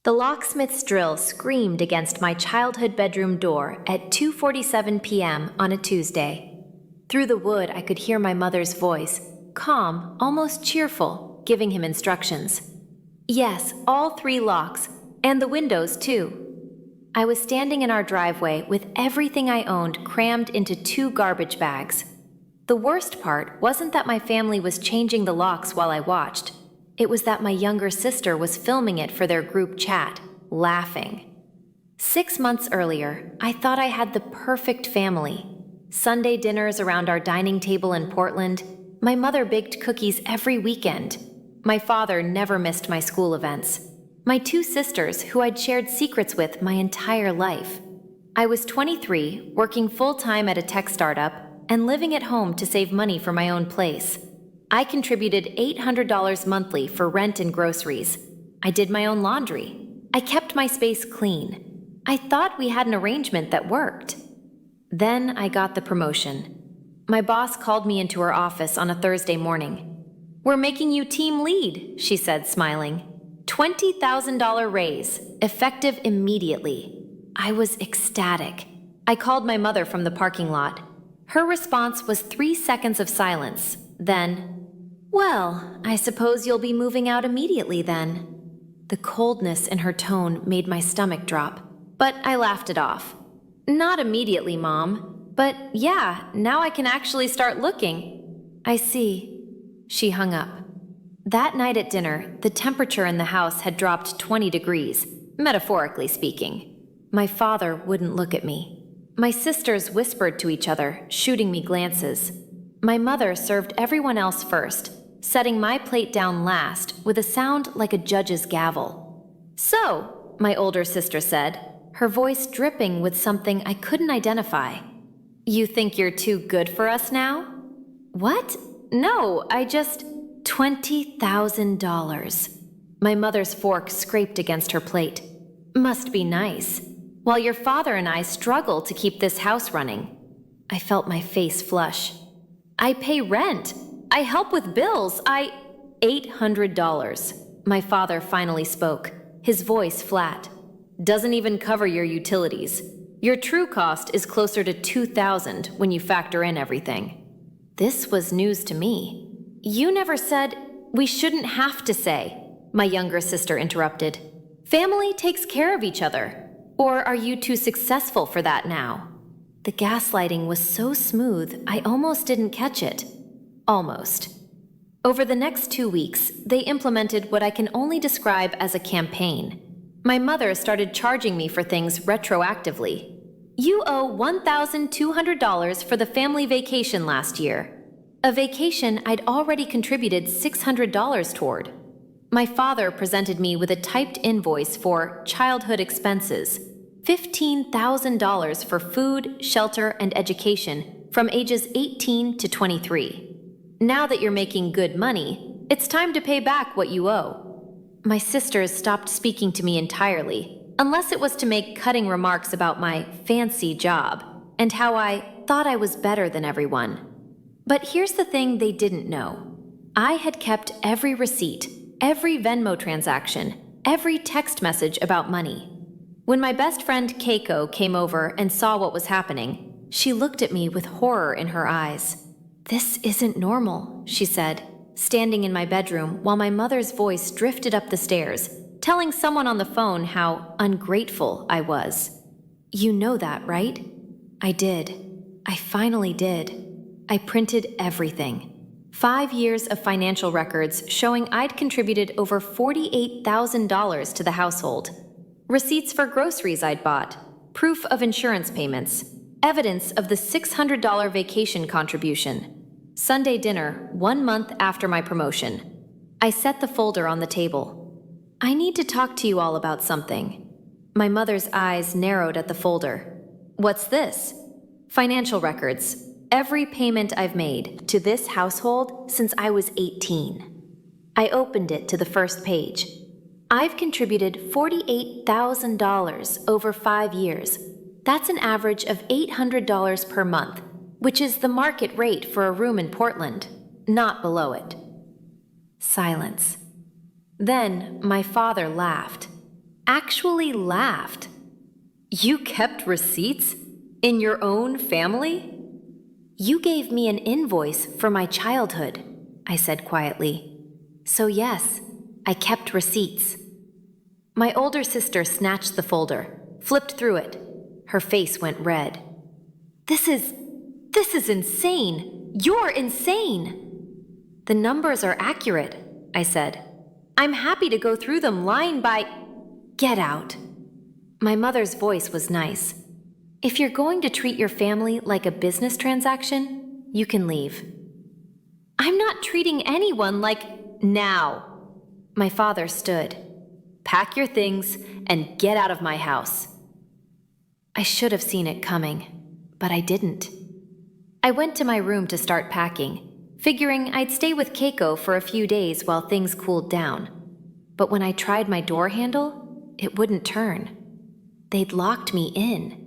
The locksmith's drill screamed against my childhood bedroom door at 2:47 p.m. on a Tuesday. Through the wood, I could hear my mother's voice, calm, almost cheerful, giving him instructions. Yes, all 3 locks, and the windows too. I was standing in our driveway with everything I owned crammed into 2 garbage bags. The worst part wasn't that my family was changing the locks while I watched. It was that my younger sister was filming it for their group chat, laughing. 6 months earlier, I thought I had the perfect family. Sunday dinners around our dining table in Portland. My mother baked cookies every weekend. My father never missed my school events. My 2 sisters, who I'd shared secrets with my entire life. I was 23, working full-time at a tech startup, and living at home to save money for my own place. I contributed $800 monthly for rent and groceries. I did my own laundry. I kept my space clean. I thought we had an arrangement that worked. Then I got the promotion. My boss called me into her office on a Thursday morning. "We're making you team lead," she said, smiling. $20,000 raise, effective immediately. I was ecstatic. I called my mother from the parking lot. Her response was 3 seconds of silence. Then, "Well, I suppose you'll be moving out immediately then." The coldness in her tone made my stomach drop, but I laughed it off. "Not immediately, Mom. But yeah, now I can actually start looking." "I see." She hung up. That night at dinner, the temperature in the house had dropped 20 degrees, metaphorically speaking. My father wouldn't look at me. My sisters whispered to each other, shooting me glances. My mother served everyone else first, setting my plate down last with a sound like a judge's gavel. "So," my older sister said, her voice dripping with something I couldn't identify. "You think you're too good for us now?" "What? No, I just—" $20,000. My mother's fork scraped against her plate. "Must be nice. While your father and I struggle to keep this house running." I felt my face flush. "I pay rent. I help with bills. $800. My father finally spoke, his voice flat. "Doesn't even cover your utilities. Your true cost is closer to $2,000 when you factor in everything." This was news to me. "You never said—" "We shouldn't have to say," my younger sister interrupted. "Family takes care of each other. Or are you too successful for that now?" The gaslighting was so smooth, I almost didn't catch it. Almost. Over the next 2 weeks, they implemented what I can only describe as a campaign. My mother started charging me for things retroactively. "You owe $1,200 for the family vacation last year." A vacation I'd already contributed $600 toward. My father presented me with a typed invoice for childhood expenses, $15,000 for food, shelter, and education from ages 18 to 23. "Now that you're making good money, it's time to pay back what you owe." My sisters stopped speaking to me entirely, unless it was to make cutting remarks about my fancy job and how I thought I was better than everyone. But here's the thing they didn't know. I had kept every receipt, every Venmo transaction, every text message about money. When my best friend Keiko came over and saw what was happening, she looked at me with horror in her eyes. "This isn't normal," she said, standing in my bedroom while my mother's voice drifted up the stairs, telling someone on the phone how ungrateful I was. "You know that, right?" I did. I finally did. I printed everything. 5 years of financial records showing I'd contributed over $48,000 to the household. Receipts for groceries I'd bought, proof of insurance payments, evidence of the $600 vacation contribution. Sunday dinner, 1 month after my promotion. I set the folder on the table. "I need to talk to you all about something." My mother's eyes narrowed at the folder. "What's this?" "Financial records. Every payment I've made to this household since I was 18. I opened it to the first page. I've contributed $48,000 over 5 years. That's an average of $800 per month, which is the market rate for a room in Portland, not below it. Silence. Then my father laughed. actually laughed. You kept receipts? In your own family? You gave me an invoice for my childhood, I said quietly. So yes, I kept receipts. My older sister snatched the folder, flipped through it. Her face went red. This is insane. You're insane. The numbers are accurate, I said. I'm happy to go through them line by... Get out. My mother's voice was nice. If you're going to treat your family like a business transaction, you can leave. I'm not treating anyone like now. My father stood. Pack your things and get out of my house. I should have seen it coming, but I didn't. I went to my room to start packing, figuring I'd stay with Keiko for a few days while things cooled down. But when I tried my door handle, it wouldn't turn. They'd locked me in.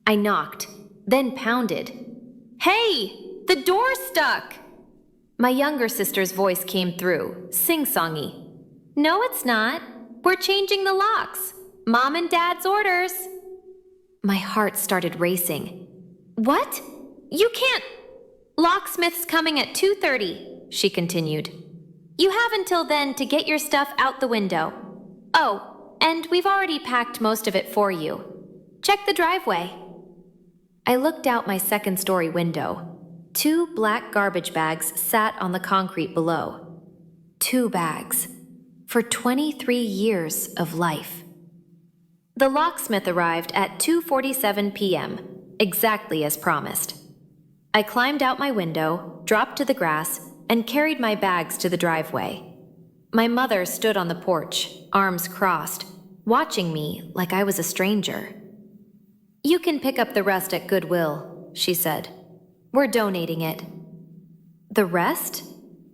I knocked, then pounded. Hey, the door's stuck! My younger sister's voice came through, sing-songy. No, it's not. We're changing the locks. Mom and Dad's orders. My heart started racing. What? You can't... Locksmith's coming at 2:30, she continued. You have until then to get your stuff out the window. Oh, and we've already packed most of it for you. Check the driveway. I looked out my second-story window. 2 black garbage bags sat on the concrete below. 2 bags. For 23 years of life. The locksmith arrived at 2:47 p.m., exactly as promised. I climbed out my window, dropped to the grass, and carried my bags to the driveway. My mother stood on the porch, arms crossed, watching me like I was a stranger. You can pick up the rest at Goodwill, she said. We're donating it. The rest?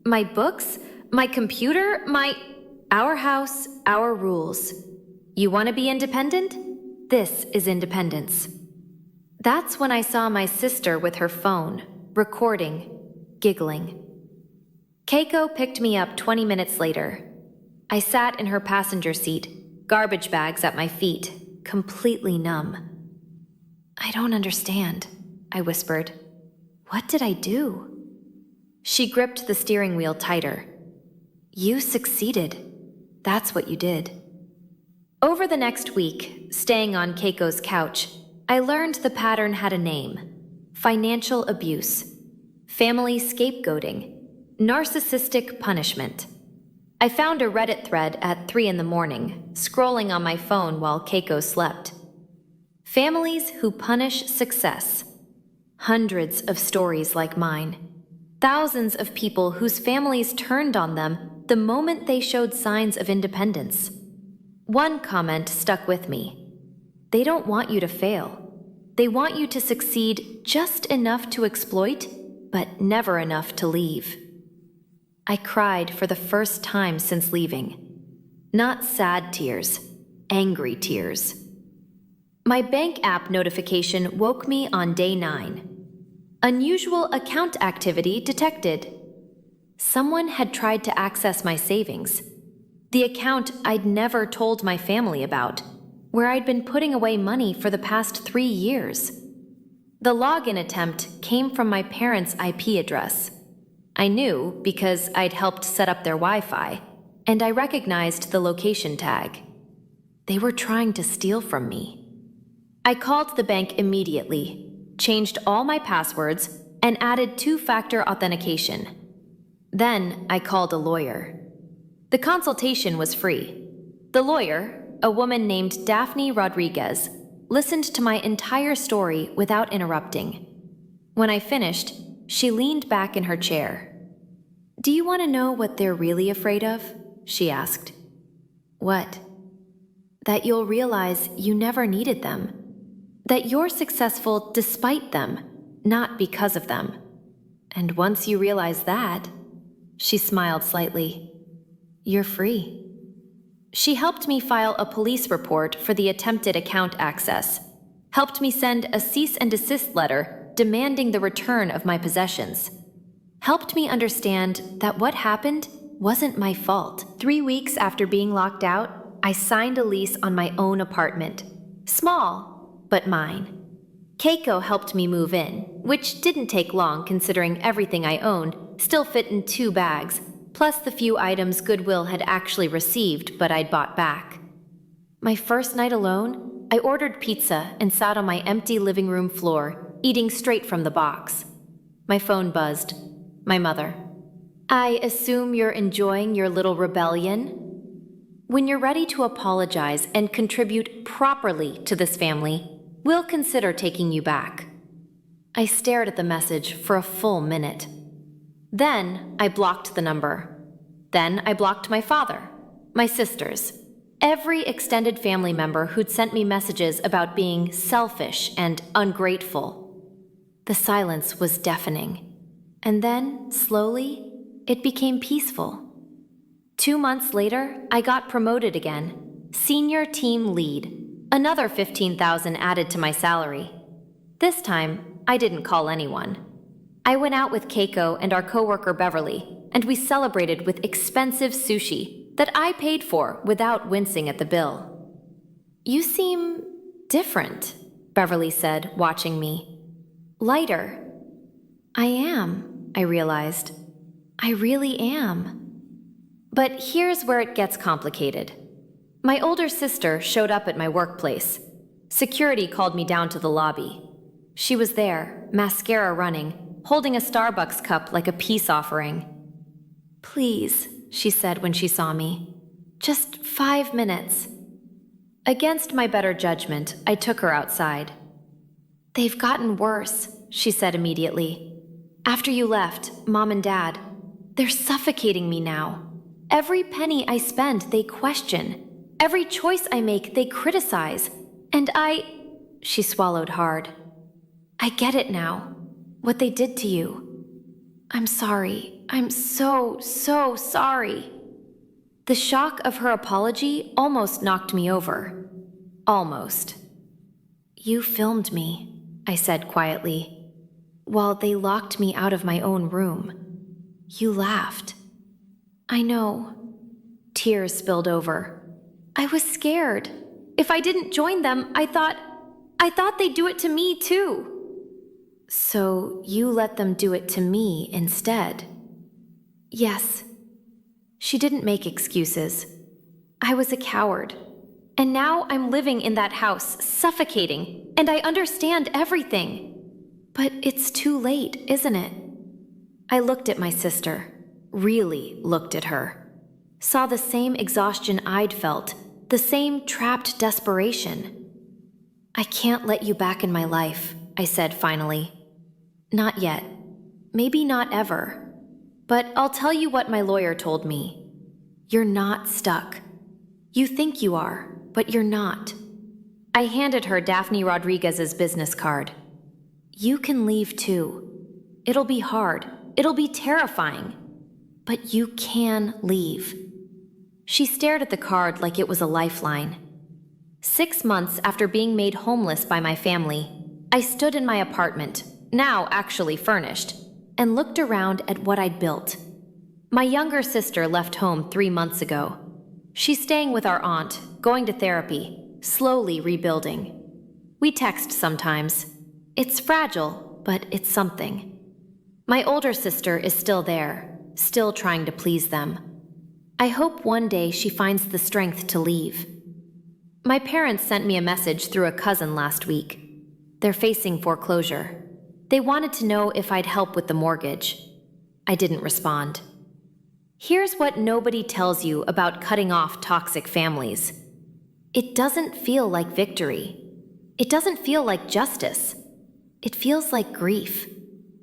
My books? My computer? Our house, our rules. You want to be independent? This is independence. That's when I saw my sister with her phone, recording, giggling. Keiko picked me up 20 minutes later. I sat in her passenger seat, garbage bags at my feet, completely numb. I don't understand, I whispered. What did I do? She gripped the steering wheel tighter. You succeeded. That's what you did. Over the next week, staying on Keiko's couch, I learned the pattern had a name: financial abuse, family scapegoating, narcissistic punishment. I found a Reddit thread at 3 a.m, scrolling on my phone while Keiko slept. Families who punish success. Hundreds of stories like mine. Thousands of people whose families turned on them the moment they showed signs of independence. One comment stuck with me. They don't want you to fail. They want you to succeed just enough to exploit, but never enough to leave. I cried for the first time since leaving. Not sad tears, angry tears. My bank app notification woke me on day 9. Unusual account activity detected. Someone had tried to access my savings. The account I'd never told my family about, where I'd been putting away money for the past 3 years. The login attempt came from my parents' IP address. I knew because I'd helped set up their Wi-Fi, and I recognized the location tag. They were trying to steal from me. I called the bank immediately, changed all my passwords, and added 2-factor authentication. Then I called a lawyer. The consultation was free. The lawyer, a woman named Daphne Rodriguez, listened to my entire story without interrupting. When I finished, she leaned back in her chair. Do you want to know what they're really afraid of? She asked. What? That you'll realize you never needed them. That you're successful despite them, not because of them. And once you realize that, she smiled slightly, you're free. She helped me file a police report for the attempted account access, helped me send a cease and desist letter demanding the return of my possessions, helped me understand that what happened wasn't my fault. 3 weeks after being locked out, I signed a lease on my own apartment. Small, but mine. Keiko helped me move in, which didn't take long considering everything I owned still fit in 2 bags, plus the few items Goodwill had actually received but I'd bought back. My first night alone, I ordered pizza and sat on my empty living room floor, eating straight from the box. My phone buzzed. My mother. I assume you're enjoying your little rebellion? When you're ready to apologize and contribute properly to this family, we'll consider taking you back. I stared at the message for a full minute. Then I blocked the number. Then I blocked my father, my sisters, every extended family member who'd sent me messages about being selfish and ungrateful. The silence was deafening. And then, slowly, it became peaceful. 2 months later, I got promoted again. Senior team lead. Another $15,000 added to my salary. This time, I didn't call anyone. I went out with Keiko and our coworker Beverly, and we celebrated with expensive sushi that I paid for without wincing at the bill. You seem different, Beverly said, watching me. Lighter. I am, I realized. I really am. But here's where it gets complicated. My older sister showed up at my workplace. Security called me down to the lobby. She was there, mascara running, holding a Starbucks cup like a peace offering. Please, she said when she saw me. Just 5 minutes. Against my better judgment, I took her outside. They've gotten worse, she said immediately. After you left, Mom and Dad, they're suffocating me now. Every penny I spend, they question. Every choice I make, they criticize. And she swallowed hard. I get it now, what they did to you. I'm sorry. I'm so sorry. The shock of her apology almost knocked me over. Almost. You filmed me, I said quietly, while they locked me out of my own room. You laughed. I know. Tears spilled over. I was scared. If I didn't join them, I thought they'd do it to me too. So you let them do it to me instead? Yes. She didn't make excuses. I was a coward. And now I'm living in that house, suffocating, and I understand everything. But it's too late, isn't it? I looked at my sister, really looked at her. Saw the same exhaustion I'd felt, the same trapped desperation. I can't let you back in my life, I said finally. Not yet. Maybe not ever. But I'll tell you what my lawyer told me. You're not stuck. You think you are, but you're not. I handed her Daphne Rodriguez's business card. You can leave too. It'll be hard. It'll be terrifying. But you can leave. She stared at the card like it was a lifeline. 6 months after being made homeless by my family, I stood in my apartment, now actually furnished, and looked around at what I'd built. My younger sister left home 3 months ago. She's staying with our aunt, going to therapy, slowly rebuilding. We text sometimes. It's fragile, but it's something. My older sister is still there, still trying to please them. I hope one day she finds the strength to leave. My parents sent me a message through a cousin last week. They're facing foreclosure. They wanted to know if I'd help with the mortgage. I didn't respond. Here's what nobody tells you about cutting off toxic families. It doesn't feel like victory. It doesn't feel like justice. It feels like grief,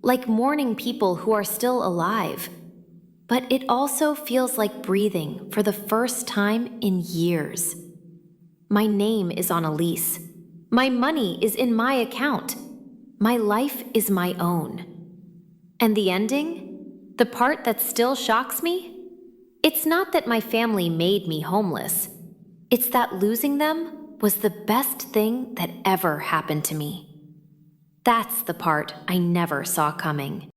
like mourning people who are still alive. But it also feels like breathing for the first time in years. My name is on a lease. My money is in my account. My life is my own. And the ending? The part that still shocks me? It's not that my family made me homeless. It's that losing them was the best thing that ever happened to me. That's the part I never saw coming.